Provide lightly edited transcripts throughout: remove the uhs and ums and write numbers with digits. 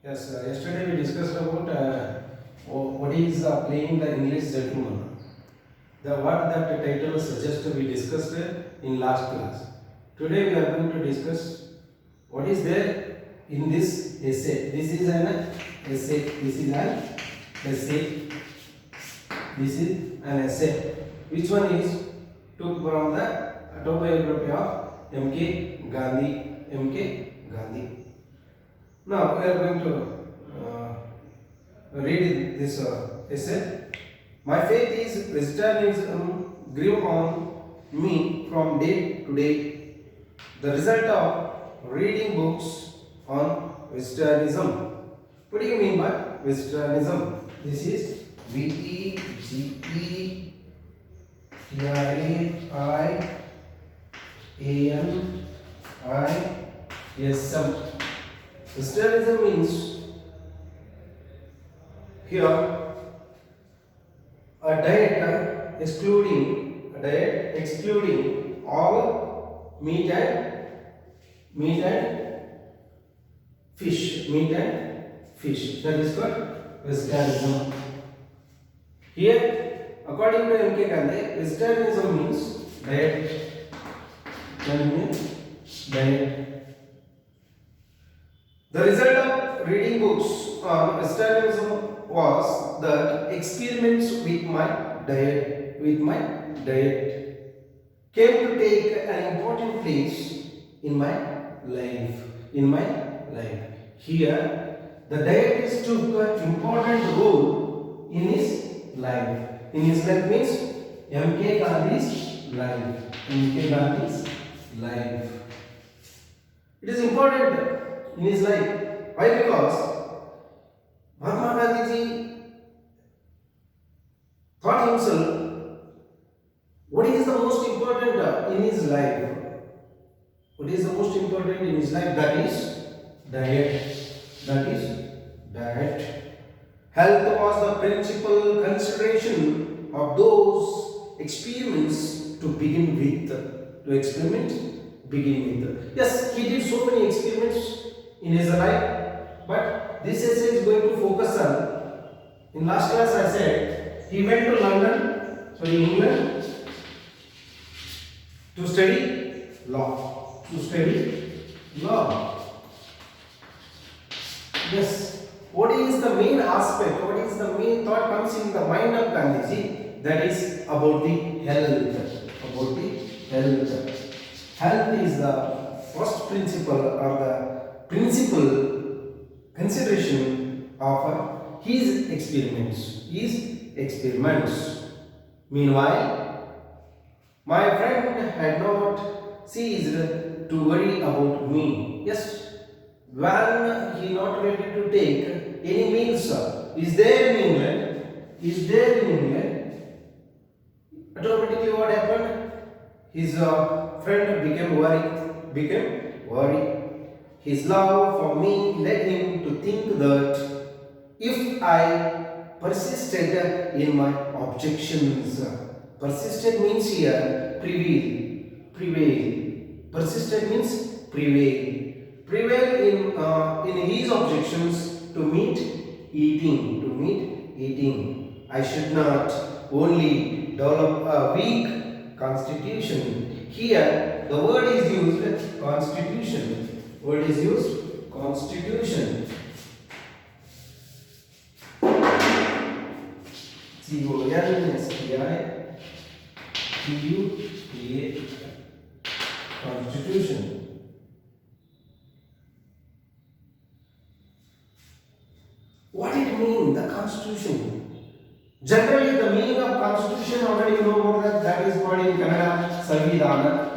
Yes, yesterday we discussed about what is playing the English gentleman. What that title suggests we discussed in last class. Today we are going to discuss what is there in this essay. This is an essay. This is an essay. This is an essay. Which one is took from the autobiography of M.K. Gandhi. M.K. Gandhi. Now we are going to read this essay. My faith is vegetarianism grew on me from day to day. The result of reading books on vegetarianism. What do you mean by vegetarianism? This is Vegetarianism. Vegetarianism means here a diet excluding all meat and fish. That is called vegetarianism. Here, according to M.K. Gandhi, vegetarianism means diet. The result of reading books on vegetarianism was that experiments with my diet came to take an important place in my life. Here, the diet took an important role in his life. In his life means M.K. Gandhi's life. It is important in his life. Why? Because Mahatma Gandhi thought himself, what is the most important in his life? What is the most important in his life? That is diet. Health was the principal consideration of those experiments to begin with. Yes, he did so many experiments in his life, but this essay is going to focus on. In last class, I said he went to England, to study law. Yes. What is the main aspect? What is the main thought comes in the mind of Gandhiji? That is about the health. Health is the first principle or the principal consideration of his experiments. Meanwhile, my friend had not ceased to worry about me. Yes, when he not ready to take any meals, is there in England, automatically what happened? His friend became worried. His love for me led him to think that if I persisted in my objections, persisted means here prevail. Persisted means prevail in his objections to meat eating. I should not only develop a weak constitution. Here the word is used constitution. Constitution. What it means, the constitution? Generally, the meaning of constitution already you know about that is called in Kannada Samvidhana.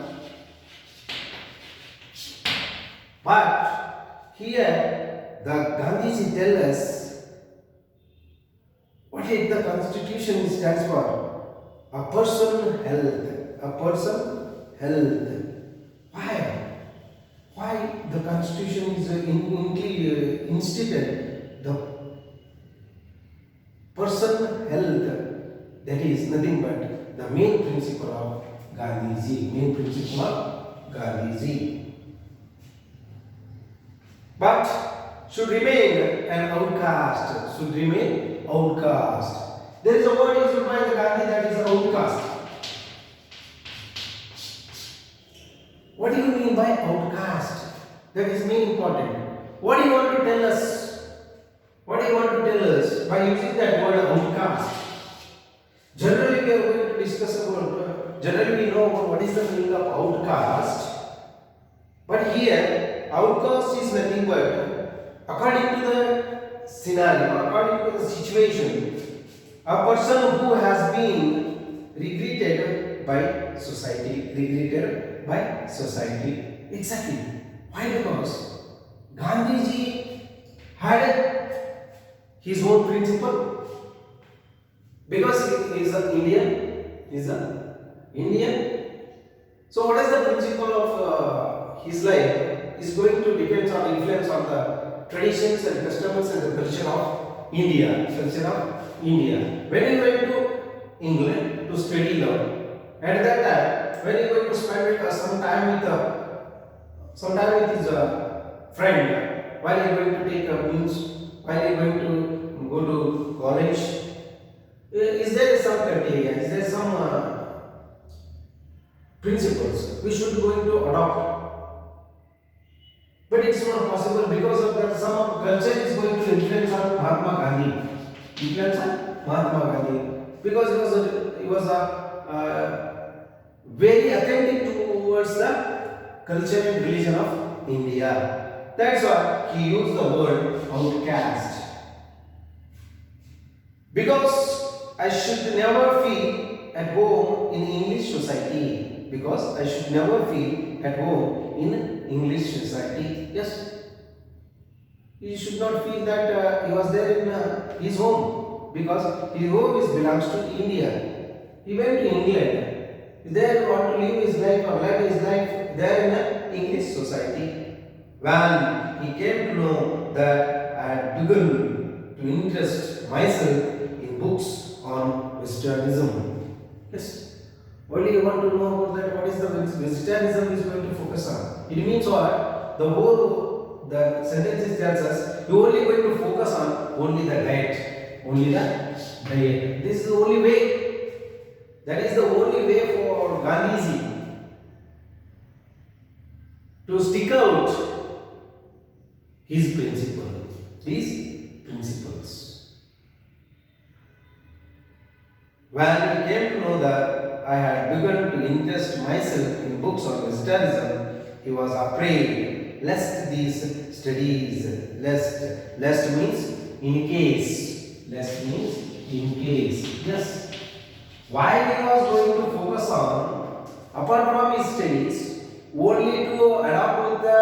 But here, the Gandhiji tells us what is the constitution stands for. A person health. Why the constitution is instituted? The person health, that is nothing but the main principle of Gandhiji. But should remain an outcast. Should remain outcast. There is a word used by the Gandhi that is outcast. What do you mean by outcast? That is very important. What do you want to tell us? What do you want to tell us by using that word outcast? Generally, we are going to discuss about. Generally, we know about what is the meaning of outcast. But here, outcast is nothing but according to the scenario, according to the situation, a person who has been regretted by society, regretted by society. Exactly. Why? Because Gandhiji had his own principle. Because he is an Indian. He is an Indian. So what is the principle of his life is going to depend on influence on the traditions and customs and the culture of India. Culture of India. When he went to England to study law, at that time, when he went to spend some time with his friend, while he going to take a meals, while he going to go to college, is there some criteria? Is there some principles we should going to adopt? But it's not possible because of that. Some culture is going to influence on Mahatma Gandhi. Influence on Mahatma Gandhi because he was a very authentic towards the culture and religion of India. That's why he used the word outcast. Because I should never feel at home in English society. Because I should never feel at home in English society. Yes. He should not feel that he was there in his home. Because his home belongs to India. He went to England. There want to live his life or live his life there in an English society. When he came to know that I had begun to interest myself in books on Westernism. Yes. Only you want to know about that, what is the Westernism is going to focus on. It means what? The whole, the sentences tells us, you only going to focus on only the diet. Only the diet. This is the only way. That is the only way for Gandhiji to stick out his principle, his principles. When he came to know that I had begun to interest myself in books on Westernism, he was afraid lest these studies, lest means in case, lest means in case. Yes. Why he was going to focus on, apart from his studies, only to adopt with the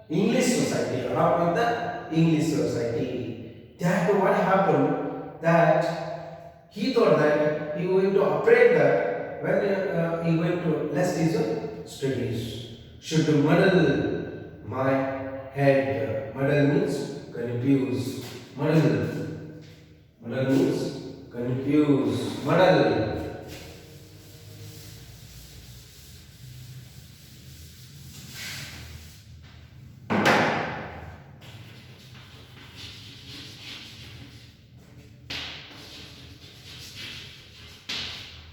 English society, That what happened, that he thought that he was going to afraid that when he going to less his studies, should muddle my head. Muddle means confuse. Muddle means confuse. Muddle.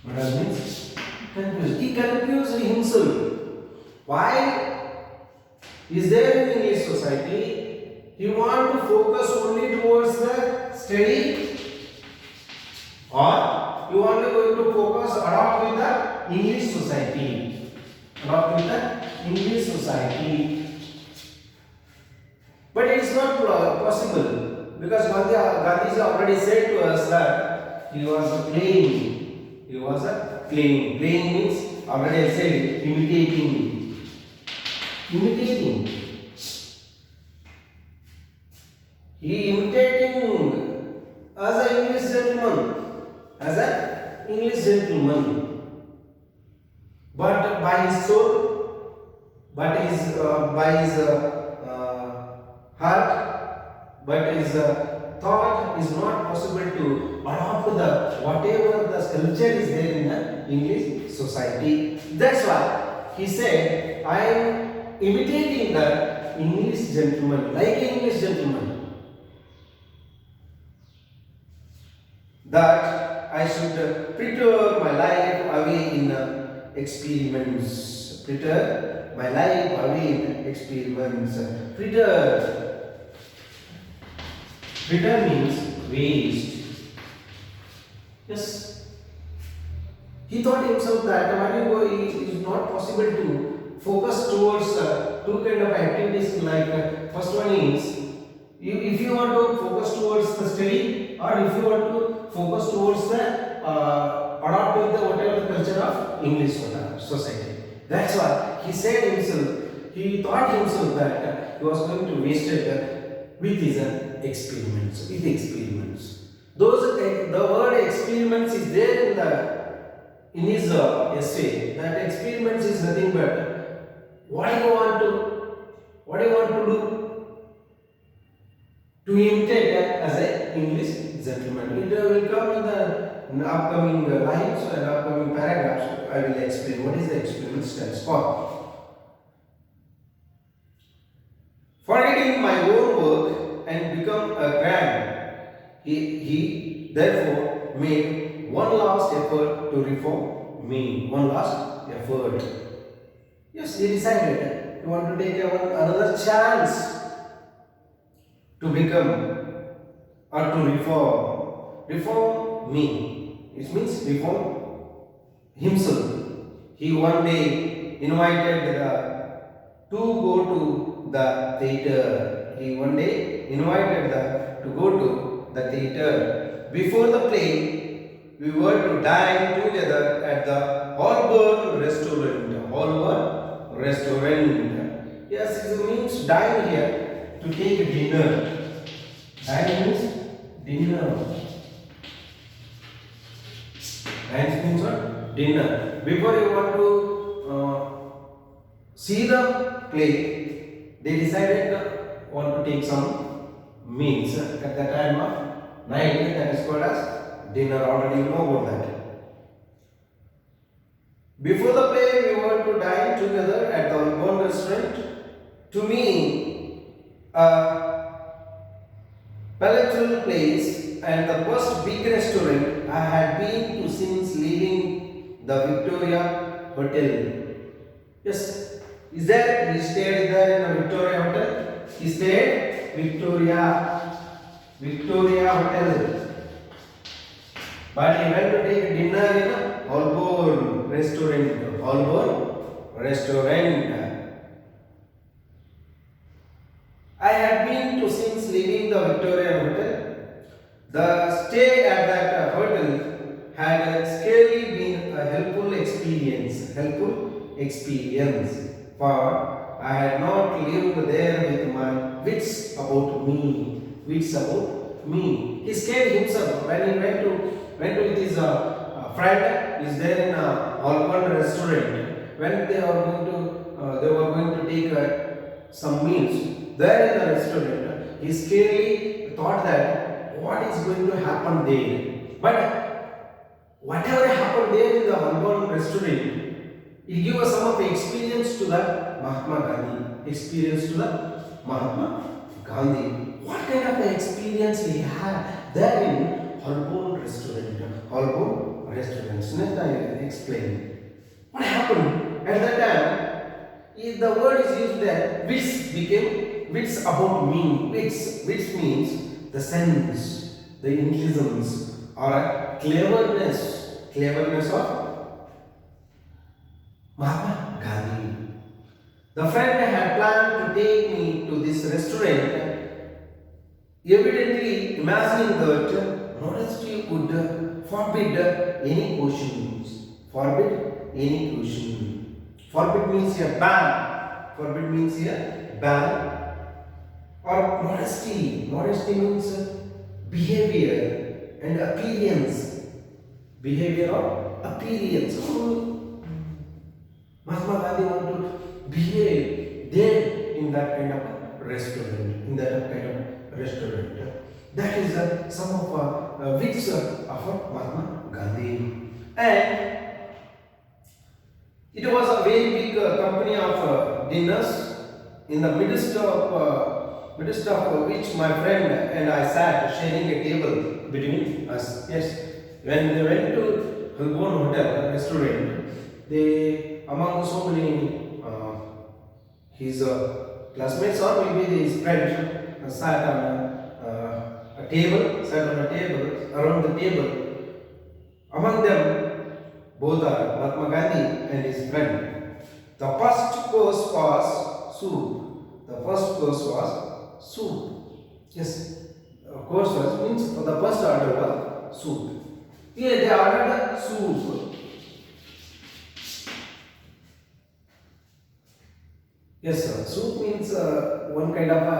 Muddle means confuse. He confused himself. Why is there in English society? He want to focus only towards the study, or you only going to focus adopt with the English society. Adopt with the English society. But it is not possible because Gandhiji already said to us that he was playing. He was playing. Playing means already I said imitating. Imitating. He imitating as an English gentleman. As an English gentleman. But by his soul, by his heart, but his thought is not possible to adopt the whatever the culture is there in the English society. That's why he said, I am imitating the English gentleman, like an English gentleman, that I should preter my life away in experiments. Preter my life away in experiments. Preter. Preter means waste. Yes. He thought himself that while it is not possible to focus towards two kind of activities in life. First one is if you want to focus towards the study, or if you want to focus towards the adopt with the whatever the culture of English society. That's why he said himself. He thought himself that he was going to waste it with his experiments. With experiments, those the word experiments is there in his essay. That experiments is nothing but what do you want to do to imitate as an English gentleman. It will come in the upcoming lines and upcoming paragraphs. I will explain what is the experiment stands for. Forgetting my own work and become a grand, he therefore made one last effort to reform me. One last effort. Yes, he decided he want to take another chance to become or to reform me. It means reform himself. He one day invited to go to the theatre. He one day invited to go to the theatre. Before the play, we were to dine together at the Hombal restaurant. Hombal restaurant. Yes, it means dine here. To take dinner. Dine means dinner. Dine means what? Dinner. Before you want to see the play, they decided want to take some meals at the time of night. That is called as dinner. Already you know about that. Before the play, we were to dine together at the Hombal restaurant. To me, palatable place and the first big restaurant I had been to since leaving the Victoria Hotel. Yes, is there? He stayed there in a Victoria Hotel. He stayed Victoria Hotel. But he went to take dinner in a Hombal restaurant. Hombal restaurant. I had been to since leaving the Victoria Hotel. The stay at that hotel had scarcely been a helpful experience. For I had not lived there with my wits about me. He scared himself when he went with his friend. Is there in a Hombal restaurant. When they were going to take some meals. There in the restaurant, he scarcely thought that what is going to happen there. But whatever happened there in the Hombal restaurant, it gave us some of the experience to the Mahatma Gandhi. What kind of experience he had there in Hombal restaurant? Next I will explain. What happened at that time? The word is used there. Wits became wits about me. Wits means the sense, the intelligence, or cleverness of Mahatma Gandhi. The friend had planned to take me to this restaurant, evidently imagining that modesty would forbid any questions. Forbid means a ban. Or modesty means behavior and appearance. Oh, Mahatma Gandhi want to behave there in that kind of restaurant. That is some of wits of Mahatma Gandhi. And it was a very big company of dinners in the midst of which my friend and I sat sharing a table between us. Yes, when they went to Hombal Hotel restaurant, they among so many his classmates or maybe his friends sat on sat on a table around the table. Among them, both are Mahatma Gandhi and his friend. The first course was soup. The first course was soup. Yes, course was means the first order was soup. Here they ordered soup. Yes, sir. Soup means one kind of a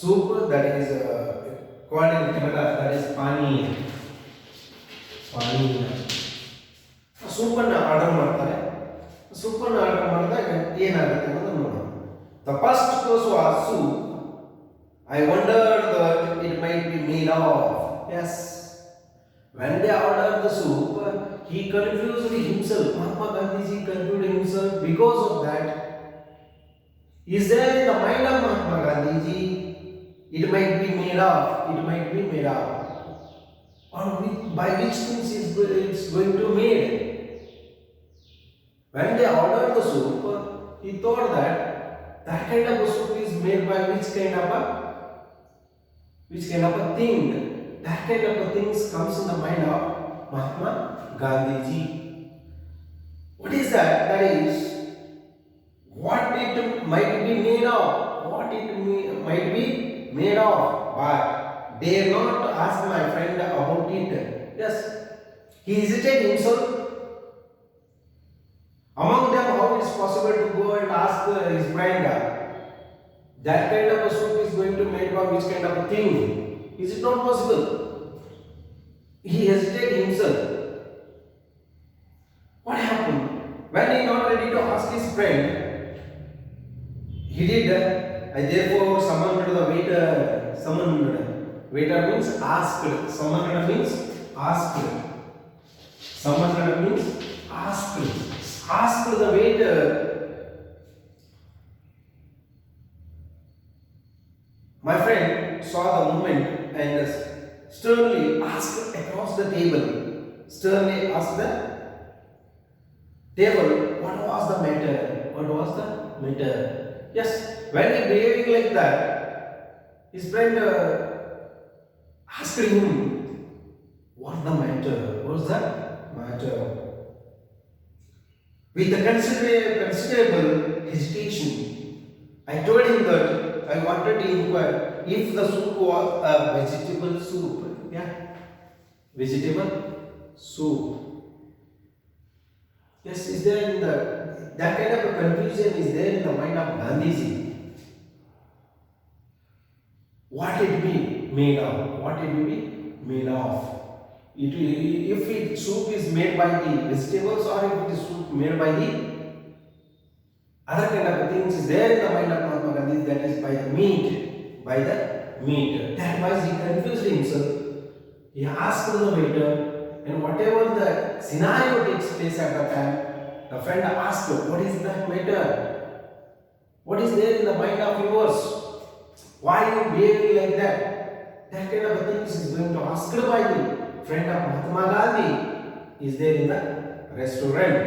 soup that is called in Kannada, that is pani. ಸೂಪನ್ನು order ಮಾಡ್ತಾರೆ. ಸೂಪನ್ನು order ಮಾಡಿದಾಗ ಏನಾಗುತ್ತೆ ಅನ್ನೋದನ್ನು ನೋಡೋಣ. The first course was soup. I wondered that it might be made of. Yes. When they ordered the soup, he confused himself. Mahatma Gandhiji confused himself because of that. Is there in the mind of Mahatma Gandhiji? It might be made of. It might be made of. Or by which things it's going to made. When they ordered the soup, he thought that that kind of a soup is made by which kind of a thing. That kind of a things comes in the mind of Mahatma Gandhiji. What is that? That is what it might be made of. What it might be made of. But dare not ask my friend about it. Yes, he hesitated himself. Among them, how it is possible to go and ask his friend that kind of a soup is going to made by which kind of a thing? Is it not possible? He hesitated himself. What happened? When he not ready to ask his friend, he did. I therefore summoned the waiter. Summoned. Waiter means asked. Summoned means asked. Summoned means asked. Asked the waiter. My friend saw the movement and sternly asked across the table. Sternly asked the table, what was the matter? What was the matter? Yes, when he behaving like that, his friend asked him, what's the matter? What's the matter? With a considerable hesitation, I told him that I wanted to inquire if the soup was a vegetable soup. Yeah, vegetable soup. Yes, is there in that kind of a confusion is there in the mind of Gandhiji? What it be made of? What it be made of? If soup is made by the vegetables or if it is soup made by the other kind of things is there in the mind of Mahatma Gandhi, that is by the meat. That was he confused himself. He asked the waiter, and whatever the scenario takes place at that time, the friend asked, what is that matter? What is there in the mind of yours? Why you behaving like that? That kind of a thing is going to ask by the friend of Mahatma Gandhi is there in the restaurant.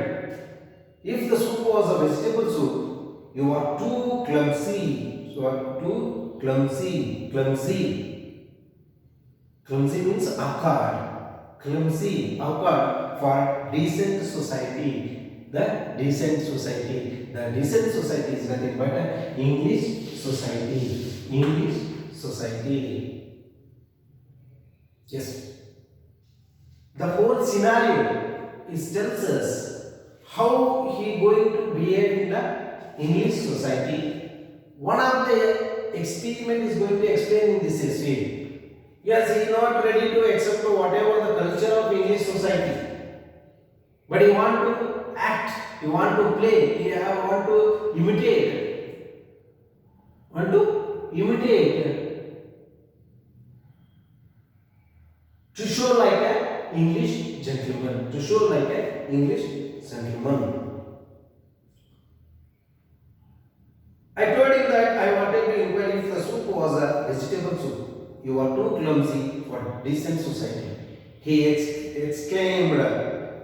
If the soup was a vegetable soup, you are too clumsy. You are too clumsy. Clumsy means awkward. Clumsy, awkward for decent society. The decent society. The decent society is nothing but an English society. English society. Yes. The whole scenario tells us how he going to behave in the English society. One of the experiment is going to explain in this essay. Yes, he is not ready to accept whatever the culture of English society, but he want to act, he want to play, he want to imitate. To show like an English gentleman. the soup was a vegetable soup. You are too clumsy for decent society. He exclaimed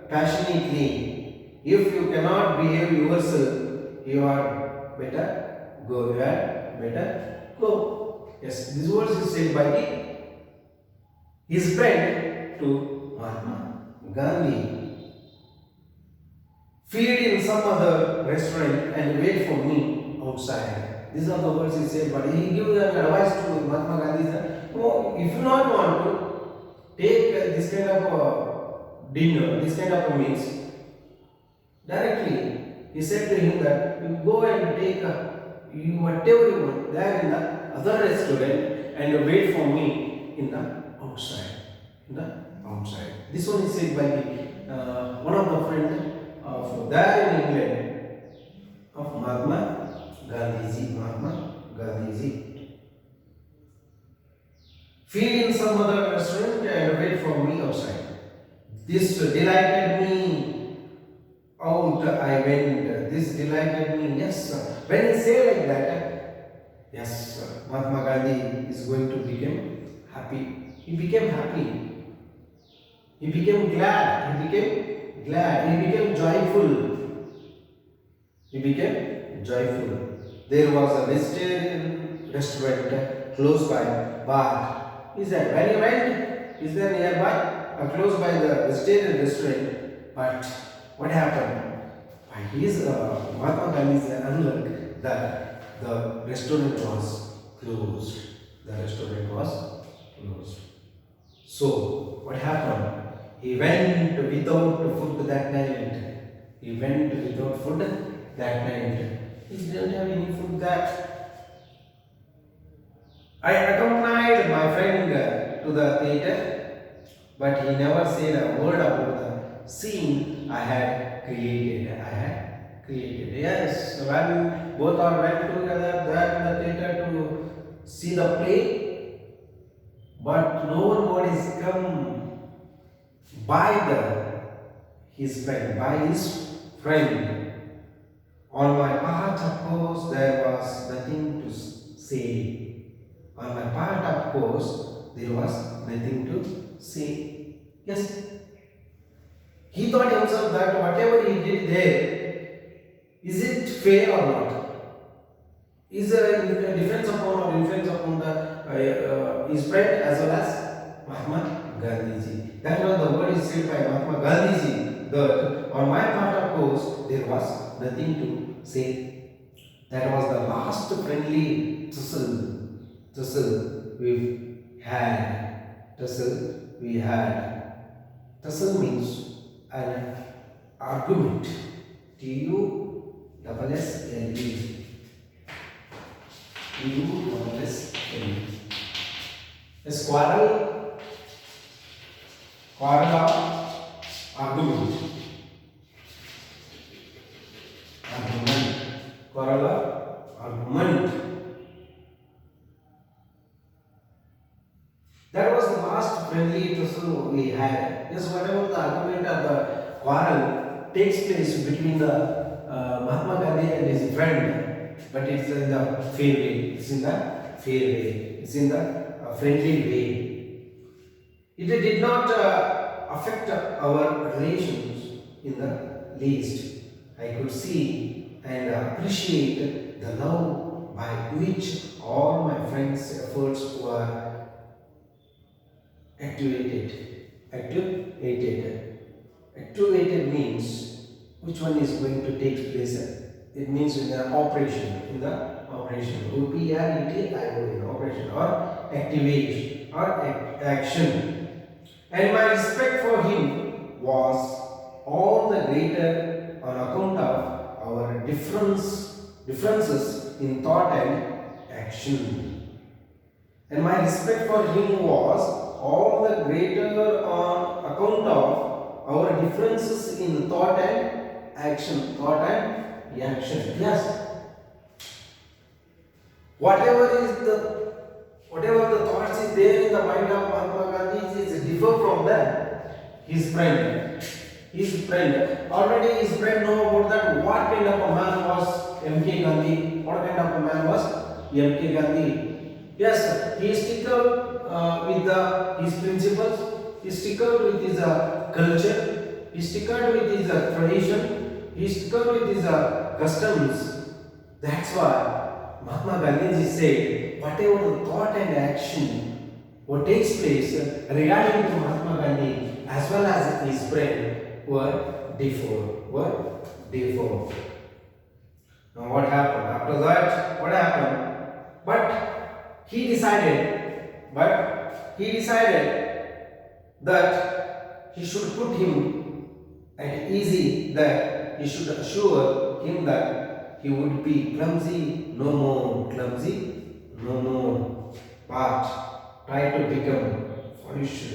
passionately, if you cannot behave yourself, you are better go. You are better go. Yes, these words is said by his friend to Mahatma Gandhi. Feed in some other restaurant and wait for me outside. These are the words he said, but he gives an advice to Mahatma Gandhi that if you not want to take this kind of dinner, this kind of meals, directly he said to him that you go and take whatever you want there in the other restaurant and wait for me in the outside. In the outside. This one is said by one of the friends of there in England of Mahatma Gandhiji. Mahatma Gandhiji. Feed in some other restaurant and wait for me outside. This delighted me. Out I went. This delighted me. Yes, sir. When he say like that, yes, sir, Mahatma Gandhi is going to become happy. He became happy. He became glad. He became glad. He became joyful. He became joyful. There was a vegetarian restaurant close by, but he said, when he went, is there nearby, close by the vegetarian restaurant, but what happened? By his Mahatma Gandhi's unluck that the restaurant was closed. The restaurant was closed. So what happened? He went without food that night. He went without food that night. He didn't have any food that. I accompanied my friend to the theater, but he never said a word about the scene I had created. Yes, when both are went together there in the theater to see the play, but no one is come by his friend. On my part, of course, there was nothing to say. On my part, of course, there was nothing to say. Yes. He thought himself that whatever he did there, is it fair or not? Is there a difference upon or influence upon his friend as well as Mahatma Gandhiji? That was the word is said by Mahatma Gandhiji. That on my part, of course, there was nothing to say. That was the last friendly tussle we had. Tussle means an argument. Tussle. A quarrel or argument. Quarrel or argument. That was the last friendly tussle we had. Yes, whatever the argument or the quarrel takes place between the Mahatma Gandhi and his friend, but it's in the fair way. It's in the friendly way. It did not affect our relations in the least. I could see and appreciate the love by which all my friends' efforts were activated. Activated means which one is going to take place. It means in the operation. O-P-R-E-T-I-O-N, operation or activation or action. And my respect for him was all the greater on account of our differences in thought and action. And my respect for him was all the greater on account of our differences in thought and action. Yes. Whatever the thoughts is there in the mind of Mahatma Gandhi is differ from that. His friend. Already his friend know about that. What kind of a man was M.K. Gandhi? What kind of a man was M.K. Gandhi? Yes, he stick out with his principles. He stick out with his culture. He stick out with his tradition. He stick out with his customs. That's why Mahatma Gandhi said, whatever the thought and action what takes place regarding to Mahatma Gandhi as well as his friend were deformed. Were deformed. Now what happened? After that, what happened? But he decided that he should put him at easy, that he should assure him that he would be clumsy no more, but try to become polished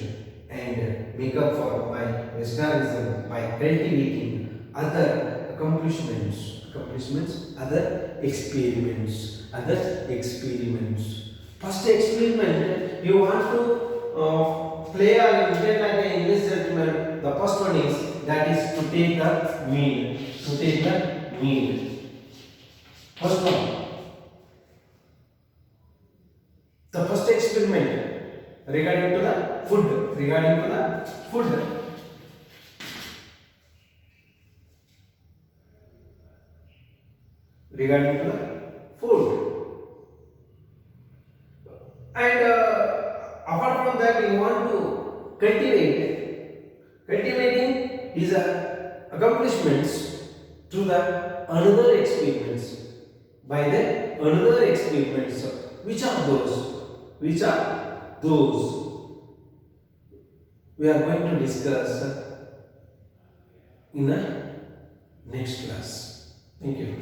and make up for my Westernism by cultivating other other experiments. First experiment, you want to play or imitate like an English gentleman. The first one is that is to take the meal. To take the meal. First one. The first experiment regarding to the food. Regarding to the food. Regarding to the food. And apart from that, you want to cultivate. Cultivating his accomplishments through the another experiments. By the another experiments. Which are those? Which are those? We are going to discuss in the next class. Thank you.